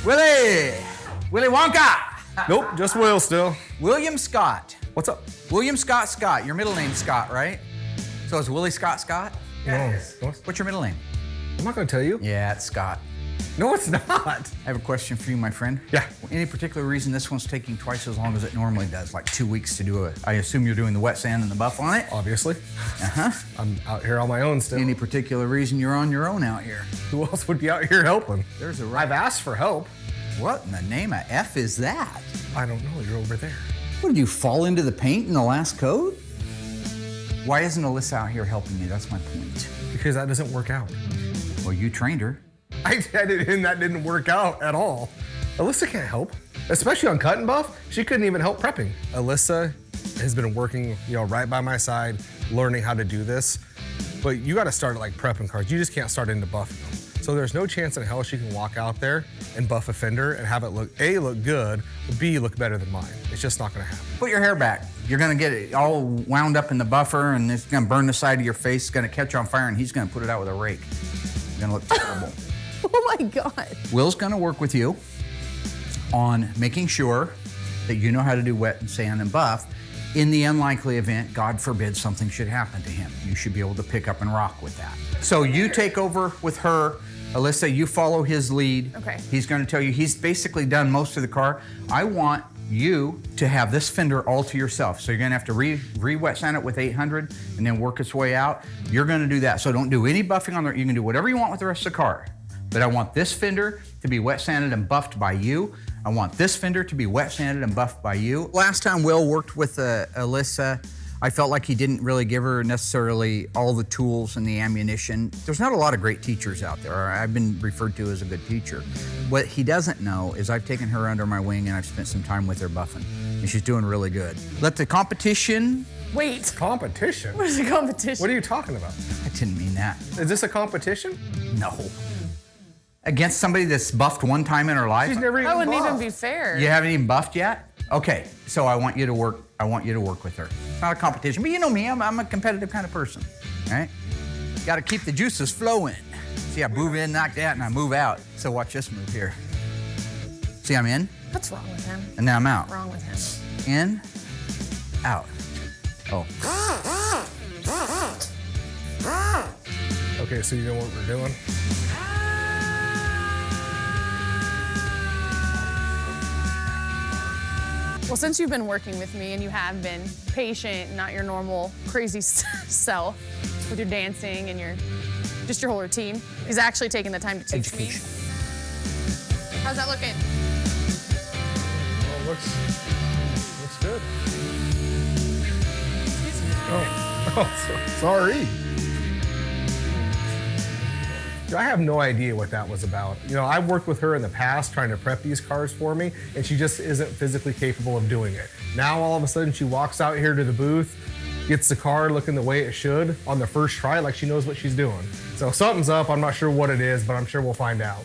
Willy Wonka. Nope, just Will still. William Scott. What's up? William Scott. Your middle name's Scott, right? So it's Willie Scott? No. What's your middle name? I'm not gonna tell you. Yeah, it's Scott. No, it's not. I have a question for you, my friend. Yeah. Any particular reason this one's taking twice as long as it normally does, like 2 weeks to do it? I assume you're doing the wet sand and the buff on it? Obviously. Uh-huh. I'm out here on my own still. Any particular reason you're on your own out here? Who else would be out here helping? There's a I've asked for help. What in the name of F is that? I don't know, you're over there. What, did you fall into the paint in the last coat? Why isn't Allyssa out here helping you? That's my point. Because that doesn't work out. Well, you trained her. I did, and that didn't work out at all. Allyssa can't help, especially on cut and buff. She couldn't even help prepping. Allyssa has been working, right by my side, learning how to do this. But you got to start at like prepping cards. You just can't start into buffing them. So there's no chance in hell she can walk out there and buff a fender and have it look good, but B, look better than mine. It's just not gonna happen. Put your hair back. You're gonna get it all wound up in the buffer and it's gonna burn the side of your face. It's gonna catch on fire and he's gonna put it out with a rake. You're gonna look terrible. Oh my God. Will's gonna work with you on making sure that you know how to do wet and sand and buff. In the unlikely event, God forbid, something should happen to him, you should be able to pick up and rock with that. So you take over with her. Allyssa, you follow his lead. Okay. He's gonna tell you, he's basically done most of the car. I want you to have this fender all to yourself. So you're gonna have to re-wet sand it with 800 and then work its way out. You're gonna do that. So don't do any buffing on there. You can do whatever you want with the rest of the car. But I want this fender to be wet sanded and buffed by you. I want this fender to be wet sanded and buffed by you. Last time Will worked with Allyssa, I felt like he didn't really give her necessarily all the tools and the ammunition. There's not a lot of great teachers out there. I've been referred to as a good teacher. What he doesn't know is I've taken her under my wing and I've spent some time with her buffing. And she's doing really good. Let the competition. Wait. Competition? What is a competition? What are you talking about? I didn't mean that. Is this a competition? No. Against somebody that's buffed one time in her life? She's never even That wouldn't buffed. even be fair. You haven't even buffed yet? Okay, so I want you to work with her. It's not a competition, but you know me, I'm a competitive kind of person, all right? Got to keep the juices flowing. See, I move in, knock that, and I move out. So watch this move here. See, I'm in, What's wrong with him? and now I'm out. Wrong with him? In, out. Oh. Okay, so you know what we're doing? Well, since you've been working with me and you have been patient, not your normal crazy self with your dancing and your whole routine, he's actually taking the time to teach me. How's that looking? Well, looks good. Oh, sorry. I have no idea what that was about. I've worked with her in the past trying to prep these cars for me, and she just isn't physically capable of doing it. Now, all of a sudden, she walks out here to the booth, gets the car looking the way it should on the first try, like she knows what she's doing. So something's up. I'm not sure what it is, but I'm sure we'll find out.